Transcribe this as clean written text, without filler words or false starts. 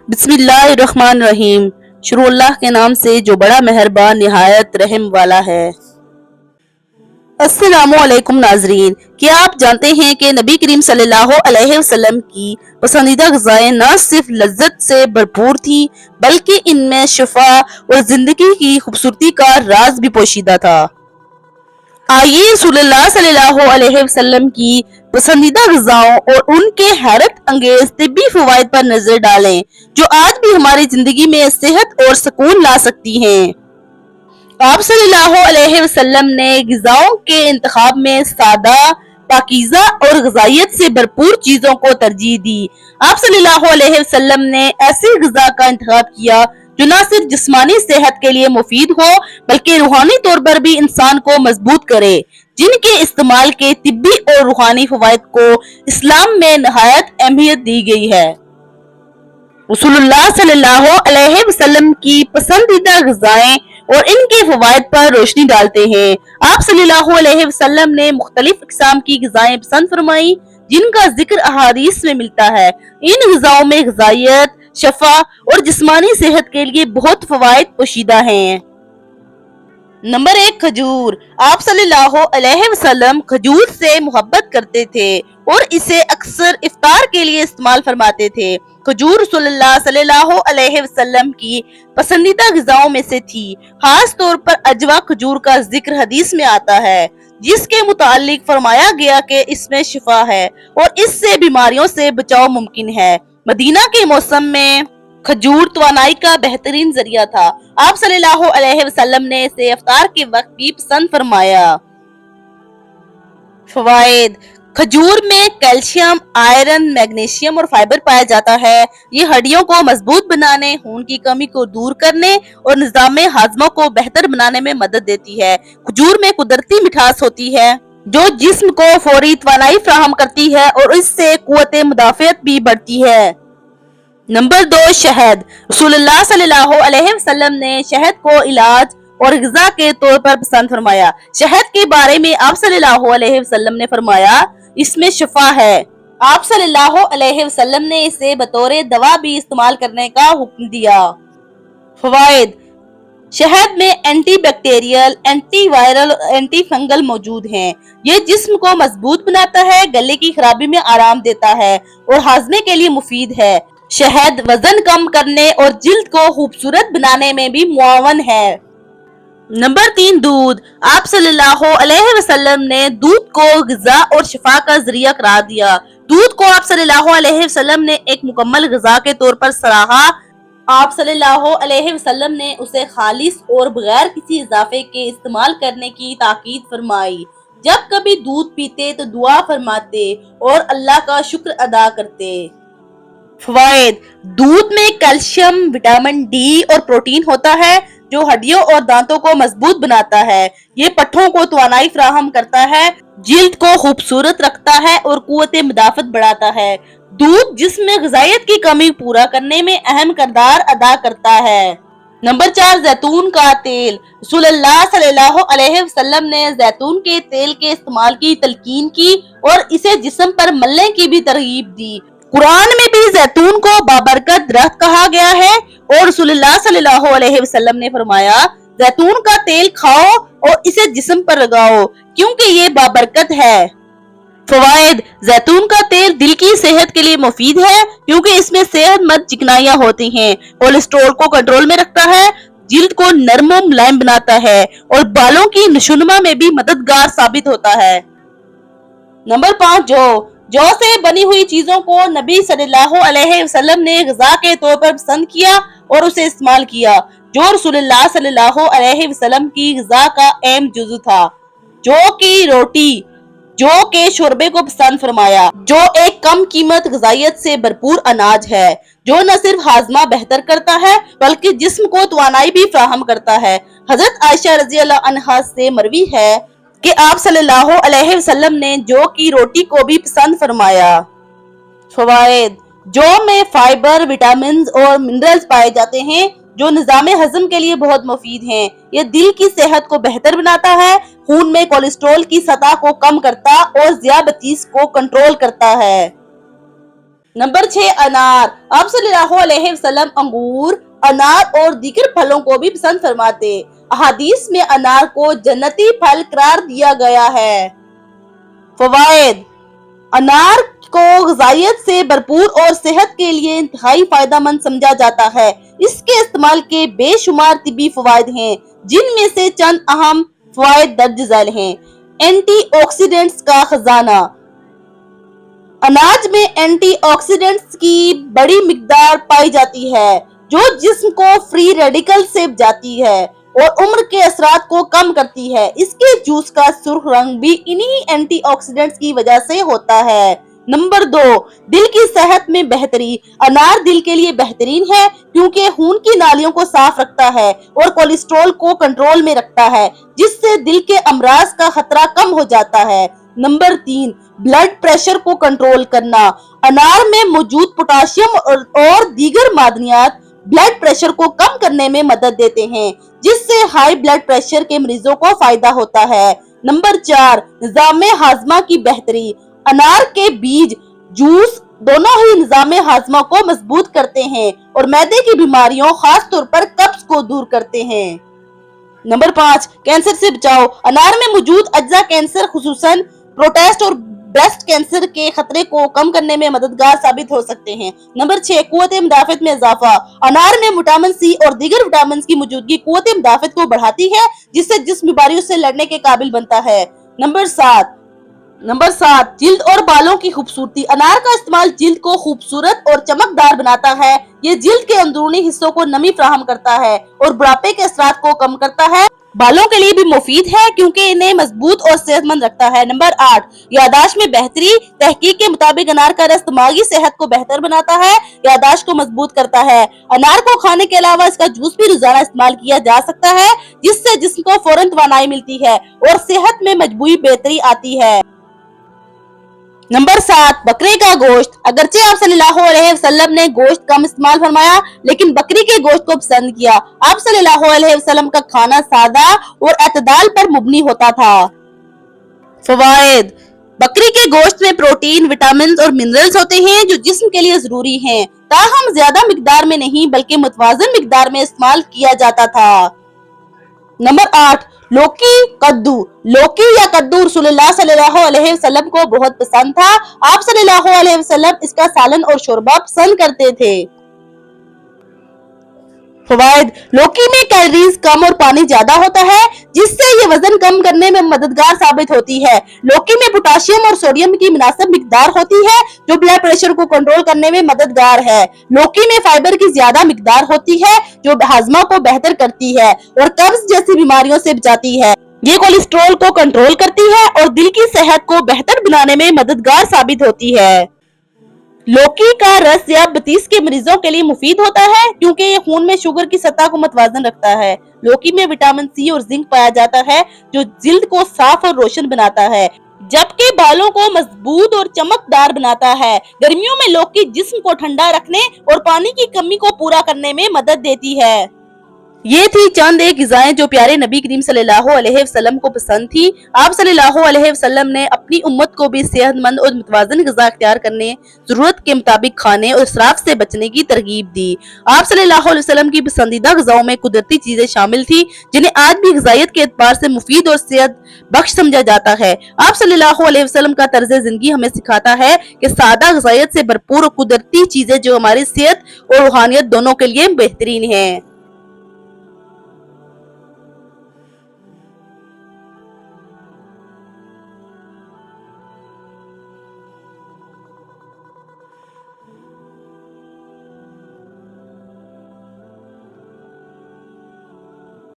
बिस्मिल्लाहिर्रहमानिर्रहीम। शुरू अल्लाह के नाम से जो बड़ा मेहरबान निहायत रहम वाला है। अस्सलामु अलैकुम नाजरीन, क्या आप जानते हैं कि नबी करीम सल्लल्लाहु अलैहि वसल्लम की पसंदीदा ग़िज़ाएं न सिर्फ लज्जत से भरपूर थी बल्कि इनमें शिफा और जिंदगी की खूबसूरती का राज भी पोशीदा था। आइए रसूलुल्लाह सल्लल्लाहु अलैहि वसल्लम की पसंदीदा ग़िज़ाओं और उनके हैरत अंगेज तिब्बी फ़वाइद पर नजर डालें जो आज भी हमारी जिंदगी में सेहत और सुकून ला सकती हैं। आप सल्लल्लाहु अलैहि वसल्लम ने ग़िज़ाओं के इंतखाब में सादा, पाकीज़ा और ग़िज़ाइयत से भरपूर चीज़ों को तरजीह दी। आप सल्लल्लाहु अलैहि वसल्लम ने ऐसी ग़िज़ा का इंतखाब किया जो न सिर्फ जिस्मानी सेहत के लिए मुफीद हो बल्कि रूहानी तौर पर भी इंसान को मजबूत करे, जिनके इस्तेमाल के तिब्बी और रूहानी फ़वाइद को इस्लाम में नहायत अहमियत दी गई है। रसूलुल्लाह सल्लल्लाहु अलैहि वसल्लम की पसंदीदा ग़िज़ाएं और इनके फ़वाइद पर रोशनी डालते हैं। आप सल्लल्लाहु अलैहि वसल्लम ने मुख्तलिफ इक़साम की ग़िज़ाएं पसंद फरमाई जिनका जिक्र अहादीस में मिलता है। इन ग़िज़ाओं में ग़िज़ाइयत, शफा और जिस्मानी सेहत के लिए बहुत फ़वाइद पोशीदा हैं। नंबर 1, खजूर। आप सल्लल्लाहु अलैहि वसल्लम खजूर से मोहब्बत करते थे और इसे अक्सर इफ्तार के लिए इस्तेमाल फरमाते थे। खजूर रसूलुल्लाह सल्लल्लाहु अलैहि वसल्लम की पसंदीदा ग़िज़ाओं में से थी। खास तौर पर अजवा खजूर का जिक्र हदीस में आता है जिसके मुतालिक फरमाया गया कि इसमें शिफा है और इससे बीमारियों से बचाव मुमकिन है। मदीना के मौसम में खजूर तवानाई का बेहतरीन जरिया था। आप सल्लल्लाहु अलैहि वसल्लम ने इसे इफ्तार के वक्त भी पसंद फरमाया। फवाइद: खजूर में कैल्शियम, आयरन, मैग्नीशियम और फाइबर पाया जाता है। ये हड्डियों को मजबूत बनाने, खून की कमी को दूर करने और निज़ाम हाजमा को बेहतर बनाने में मदद देती है। खजूर में कुदरती मिठास होती है जो जिस्म को फौरी तवानाई फराहम करती है और इससे कुव्वत मुदाफ़ियत भी बढ़ती है। नंबर 2, शहद। रसूलुल्लाह सल्लल्लाहु अलैहि वसल्लम ने शहद को इलाज और ग़िज़ा के तौर पर पसंद फरमाया। शहद के बारे में आप सल्लल्लाहु अलैहि वसल्लम ने फरमाया इसमें शिफा है। आप सल्लल्लाहु अलैहि वसल्लम ने इसे बतौर दवा भी इस्तेमाल करने का हुक्म दिया। फवाइद: शहद में एंटी बैक्टीरियल, एंटी वायरल और एंटी फंगल मौजूद हैं। ये जिस्म को मजबूत बनाता है, गले की खराबी में आराम देता है और हाजमे के लिए मुफीद है। शहद वजन कम करने और जिल्द को खूबसूरत बनाने में भी मुआवन है। नंबर 3, दूध। आप सल्लल्लाहु अलैहि वसल्लम ने दूध को ग़िज़ा और शिफा का जरिया करार दिया। दूध को आप सल्लल्लाहु अलैहि वसल्लम ने एक मुकम्मल ग़िज़ा के तौर पर सराहा। आप सल्लल्लाहु अलैहि वसल्लम ने उसे खालिस और बगैर किसी इजाफे के इस्तेमाल करने की ताकीद फरमाई। जब कभी दूध पीते तो दुआ फरमाते और अल्लाह का शुक्र अदा करते। फवाइद: दूध में कैल्शियम, विटामिन डी और प्रोटीन होता है जो हड्डियों और दांतों को मजबूत बनाता है। ये पट्ठों को तवानाई फराहम करता है, जिल्द को खूबसूरत रखता है और कुव्वत मुदाफ़त बढ़ाता है। दूध जिसमें ग़िज़ाइयत की कमी पूरा करने में अहम किरदार अदा करता है। नंबर 4, जैतून का तेल। रसूलुल्लाह सल्लल्लाहु अलैहि वसल्लम ने जैतून के तेल के इस्तेमाल की तलकीन की और इसे जिस्म पर मलने की भी तरगीब दी। कुरान में भी जैतून को बाबरकत दरख्त कहा गया है और रसूलुल्लाह सल्लल्लाहु अलैहि वसल्लम ने फरमाया जैतून का तेल खाओ और इसे जिस्म पर लगाओ क्योंकि ये बाबरकत है। फवाइद: जैतून का तेल दिल की सेहत के लिए मुफीद है क्योंकि इसमें सेहतमंद चिकनाइयाँ होती हैं, कोलेस्ट्रॉल को कंट्रोल में रखता है, जिल्द को नरम और मुलायम बनाता है और बालों की नशोनुमा में भी मददगार साबित होता है। नंबर 5, जौ से बनी हुई चीजों को नबी सल्लल्लाहु अलैहि वसल्लम ने ग़िज़ा के तौर पर पसंद किया और उसे इस्तेमाल किया। जो रसूलुल्लाह सल्लल्लाहु अलैहि वसल्लम की ग़िज़ा का अहम जुज़ था। जौ की रोटी, जौ के शोरबे को पसंद फरमाया जो एक कम कीमत ग़िज़ाइयत से भरपूर अनाज है जो न सिर्फ हाजमा बेहतर करता है बल्कि जिस्म को तवानाई भी फराहम करता है। हजरत आयशा रज़ियल्लाहु अन्हा से मरवी है कि आप सल्लल्लाहु अलैहि वसल्लम ने जौ की रोटी को भी पसंद फरमाया। फवाइद: जौ में फाइबर, विटामिन और मिनरल्स पाए जाते हैं जो निज़ाम हजम के लिए बहुत मुफीद हैं। ये दिल की सेहत को बेहतर बनाता है, खून में कोलेस्ट्रॉल की सतह को कम करता और ज़ियाबतीस को कंट्रोल करता है। नंबर 6 अनार। आप सल्लल्लाहु अलैहि वसल्लम अंगूर, अनार और दीगर फलों को भी पसंद फरमाते। अहादीस में अनार को जन्नती फल करार दिया गया है। फवायद, अनार को ग़िज़ाइयत से भरपूर और सेहत के लिए इंतहाई फायदेमंद समझा जाता है। इसके इस्तेमाल के बेशुमार तिब्बी फवायद हैं, जिनमें से चंद अहम फवायद दर्ज झैल हैं। एंटीऑक्सीडेंट्स का खजाना। अनाज में एंटीऑक्सीडेंट्स की बड़ी मिकदार पाई जाती है, जो जिस्म को फ्री रेडिकल से बचाती है और उम्र के असरात को कम करती है। इसके जूस का सुर्ख रंग भी इन्हीं एंटीऑक्सीडेंट्स की वजह से होता है। नंबर 2, दिल की सेहत में बेहतरी। अनार दिल के लिए बेहतरीन है क्योंकि खून की नालियों को साफ रखता है और कोलेस्ट्रॉल को कंट्रोल में रखता है, जिससे दिल के अमराज का खतरा कम हो जाता है। नंबर 3, ब्लड प्रेशर को कंट्रोल करना। अनार में मौजूद पोटाशियम और दीगर मादनियात ब्लड प्रेशर को कम करने में मदद देते हैं, जिससे हाई ब्लड प्रेशर के मरीजों को फायदा होता है। नंबर 4, निजाम हाजमा की बेहतरी। अनार के बीज, जूस दोनों ही निजाम हाजमा को मजबूत करते हैं और मैदे की बीमारियों, खास तौर पर कब्ज को दूर करते हैं। नंबर 5, कैंसर से बचाव। अनार में मौजूद अज्जा कैंसर, खुसूसन प्रोस्टेट और ब्रेस्ट कैंसर के खतरे को कम करने में मददगार साबित हो सकते हैं। नंबर 6, कुव्वत मुदाफ़त में इजाफा। अनार में विटामिन सी और दीगर विटामिन की मौजूदगी कुव्वत मुदाफ़त को बढ़ाती है, जिससे जिस्म बीमारियों से लड़ने के काबिल बनता है। नंबर 7, जिल्द और बालों की खूबसूरती। अनार का इस्तेमाल जिल्द को खूबसूरत और चमकदार बनाता है। ये जिल्द के अंदरूनी हिस्सों को नमी फराहम करता है और बुढ़ापे के असरात को कम करता है। बालों के लिए भी मुफीद है क्योंकि इन्हें मजबूत और सेहतमंद रखता है। नंबर 8, यादाश्त में बेहतरी। तहकीक के मुताबिक अनार का रस दिमागी सेहत को बेहतर बनाता है, यादाश्त को मजबूत करता है। अनार को खाने के अलावा इसका जूस भी रोजाना इस्तेमाल किया जा सकता है, जिससे जिस्म को फौरन तवानाई मिलती है और सेहत में मजबूती बेहतरी आती है। नंबर 7, बकरे का गोश्त। अगरचे आप सल्लल्लाहु अलैहि वसल्लम ने गोश्त कम इस्तेमाल फरमाया, लेकिन बकरी के गोश्त को पसंद किया। आप सल्लल्लाहु अलैहि वसल्लम का खाना सादा और एतदाल पर मुबनी होता था। फवायद, बकरी के गोश्त में प्रोटीन, विटामिन और मिनरल्स होते हैं जो जिस्म के लिए जरूरी हैं, ताहम ज्यादा मिकदार में नहीं बल्कि मुतवाज़न मिकदार में इस्तेमाल किया जाता था। नंबर 8, लौकी कद्दू। लौकी या कद्दू रसूलुल्लाह सल्लल्लाहु अलैहि वसल्लम को बहुत पसंद था। आप सल्लल्लाहु अलैहि वसल्लम इसका सालन और शोरबा पसंद करते थे। फवायद, लौकी में कैलोरीज कम और पानी ज्यादा होता है, जिससे ये वजन कम करने में मददगार साबित होती है। लौकी में पोटाशियम और सोडियम की मुनासिब मिकदार होती है, जो ब्लड प्रेशर को कंट्रोल करने में मददगार है। लौकी में फाइबर की ज्यादा मिकदार होती है, जो हाजमा को बेहतर करती है और कब्ज जैसी बीमारियों से बचाती है। ये कोलेस्ट्रॉल को कंट्रोल करती है और दिल की सेहत को बेहतर बनाने में मददगार साबित होती है। लौकी का रस दियाबतीस के मरीजों के लिए मुफीद होता है क्योंकि ये खून में शुगर की सतह को मतवाजन रखता है। लौकी में विटामिन सी और जिंक पाया जाता है, जो जिल्द को साफ और रोशन बनाता है, जबकि बालों को मजबूत और चमकदार बनाता है। गर्मियों में लौकी जिस्म को ठंडा रखने और पानी की कमी को पूरा करने में मदद देती है। ये थी चंद एक ग़िज़ाएं जो प्यारे नबी करीम सल्लल्लाहु अलैहि वसल्लम को पसंद थी। आप सल्लल्लाहु अलैहि वसल्लम ने अपनी उम्मत को भी सेहतमंद और मुतवाज़न ग़िज़ा इख्तियार करने, ज़रूरत के मुताबिक खाने और इसराफ से बचने की तरगीब दी। आप सल्लल्लाहु अलैहि वसल्लम की पसंदीदा ग़िज़ाओं में कुदरती चीजें शामिल थी, जिन्हें आज भी ग़िज़ाइयत के एतबार से मुफीद और सेहत बख्श समझा जाता है। आप सल्लल्लाहु अलैहि वसल्लम का तर्ज जिंदगी हमें सिखाता है कि सादा ग़िज़ाइयत से भरपूर और कुदरती चीजें जो हमारी सेहत और रूहानियत दोनों के लिए बेहतरीन है।